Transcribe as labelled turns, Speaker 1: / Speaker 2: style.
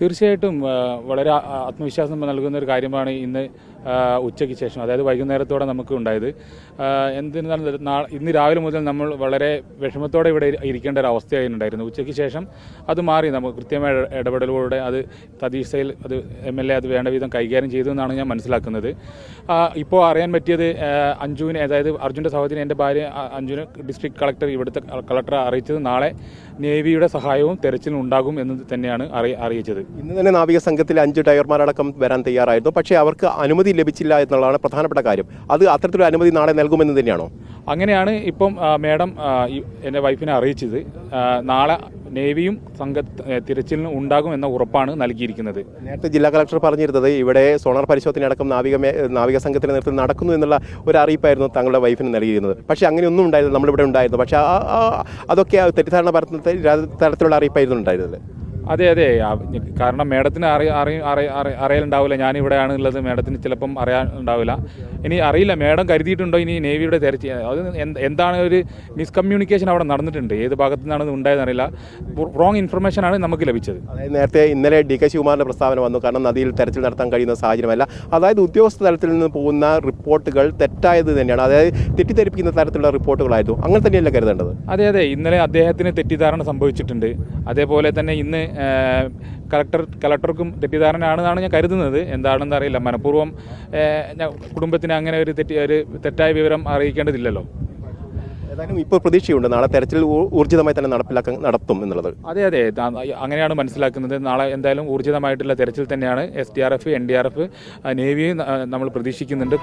Speaker 1: തീർച്ചയായിട്ടും വളരെ ആത്മവിശ്വാസം നൽകുന്ന ഒരു കാര്യമാണ് ഇന്ന് ഉച്ചയ്ക്ക് ശേഷം, അതായത് വൈകുന്നേരത്തോടെ നമുക്ക് ഉണ്ടായത്. എന്തിനാൽ ഇന്ന് രാവിലെ മുതൽ നമ്മൾ വളരെ വിഷമത്തോടെ ഇവിടെ ഇരിക്കേണ്ട ഒരു അവസ്ഥയായിട്ടുണ്ടായിരുന്നു. ഉച്ചയ്ക്ക് ശേഷം അത് മാറി, നമുക്ക് കൃത്യമായ ഇടപെടലുകളുടെ അത് തദ്ദേശയിൽ അത് MLA അത് വേണ്ട വിധം കൈകാര്യം ചെയ്തു എന്നാണ് ഞാൻ മനസ്സിലാക്കുന്നത്. ഇപ്പോൾ അറിയാൻ പറ്റിയത് അഞ്ജുവിനെ, അതായത് അർജുൻ്റെ സഹോദരി എൻ്റെ ഭാര്യ അഞ്ജുവിനെ ഡിസ്ട്രിക്ട് കളക്ടർ, ഇവിടുത്തെ കളക്ടറെ അറിയിച്ചത് നാളെ നേവിയുടെ സഹായവും തെരച്ചിലും ഉണ്ടാകും എന്ന് തന്നെയാണ് അറിയിച്ചത്.
Speaker 2: ഇന്ന് തന്നെ നാവിക സംഘത്തിലെ 5 ഡ്രൈവർമാരടക്കം വരാൻ തയ്യാറായിരുന്നു. പക്ഷേ അവർക്ക് അനുമതി ലഭിച്ചില്ല എന്നുള്ളതാണ് പ്രധാനപ്പെട്ട കാര്യം. അത് അത്തരത്തിലൊരു അനുമതി നാളെ നൽകുമെന്ന് തന്നെയാണോ?
Speaker 1: അങ്ങനെയാണ് ഇപ്പം മേഡം എൻ്റെ വൈഫിനെ അറിയിച്ചത്. നാളെ നേവിയും തിരച്ചിലിനും ഉണ്ടാകും എന്ന ഉറപ്പാണ് നൽകിയിരിക്കുന്നത്.
Speaker 2: നേരത്തെ ജില്ലാ കളക്ടർ പറഞ്ഞിരുന്നത് ഇവിടെ സോണാർ പരിശോധനയടക്കം നാവിക സംഘത്തിൻ്റെ നേതൃത്വത്തിൽ നടക്കുന്നു എന്നുള്ള ഒരു അറിയിപ്പായിരുന്നു താങ്കളുടെ വൈഫിന് നൽകിയിരുന്നത്. പക്ഷേ അങ്ങനെയൊന്നും ഉണ്ടായിരുന്നു, നമ്മളിവിടെ ഉണ്ടായിരുന്നു. പക്ഷേ അതൊക്കെ തെറ്റിദ്ധാരണ പരത്തുന്ന തരത്തിലുള്ള അറിയിപ്പായിരുന്നു ഉണ്ടായിരുന്നത്.
Speaker 1: അതെ, കാരണം മേഡത്തിന് അറിയലുണ്ടാവില്ല ഞാനിവിടെയാണ് ഉള്ളത്, മേഡത്തിന് ചിലപ്പം അറിയാനുണ്ടാവില്ല. ഇനി അറിയില്ല, മേഡം കരുതിയിട്ടുണ്ടോ ഇനി നേവിയുടെ തെരച്ചിൽ, അത് എന്താണ് ഒരു മിസ്കമ്മ്യൂണിക്കേഷൻ അവിടെ നടന്നിട്ടുണ്ട്, ഏത് ഭാഗത്തു നിന്നാണ് ഉണ്ടായതെന്നറിയില്ല. റോങ് ഇൻഫർമേഷനാണ് നമുക്ക് ലഭിച്ചത്.
Speaker 2: അതായത് നേരത്തെ ഇന്നലെ DK ശിവകുമാറിൻ്റെ പ്രസ്താവന വന്നു, കാരണം നദിയിൽ തെരച്ചിൽ നടത്താൻ കഴിയുന്ന സാഹചര്യമല്ല. അതായത് ഉദ്യോഗസ്ഥ തലത്തിൽ നിന്ന് പോകുന്ന റിപ്പോർട്ടുകൾ തെറ്റായത് തന്നെയാണ്, അതായത് തെറ്റിദ്ധരിപ്പിക്കുന്ന തരത്തിലുള്ള റിപ്പോർട്ടുകളായിരുന്നു. അങ്ങനെ തന്നെയല്ല കരുതേണ്ടത്.
Speaker 1: അതെ, ഇന്നലെ അദ്ദേഹത്തിന് തെറ്റിദ്ധാരണ സംഭവിച്ചിട്ടുണ്ട്. അതേപോലെ തന്നെ ഇന്ന് കളക്ടർക്കും തെറ്റിദ്ധാരണയാണെന്നാണ് ഞാൻ കരുതുന്നത്. എന്താണെന്ന് അറിയില്ല, മനഃപൂർവ്വം കുടുംബത്തിന് അങ്ങനെ ഒരു തെറ്റായ വിവരം അറിയിക്കേണ്ടതില്ലല്ലോ.
Speaker 2: ഏതായാലും ഇപ്പോൾ പ്രതീക്ഷയുണ്ട് നാളെ തെരച്ചിൽ ഊർജിതമായി തന്നെ നടത്തും എന്നുള്ളത്.
Speaker 1: അതെ, അങ്ങനെയാണ് മനസ്സിലാക്കുന്നത്. നാളെ എന്തായാലും ഊർജിതമായിട്ടുള്ള തെരച്ചിൽ തന്നെയാണ് SDRF, NDRF, നേവിയും നമ്മൾ പ്രതീക്ഷിക്കുന്നുണ്ട്.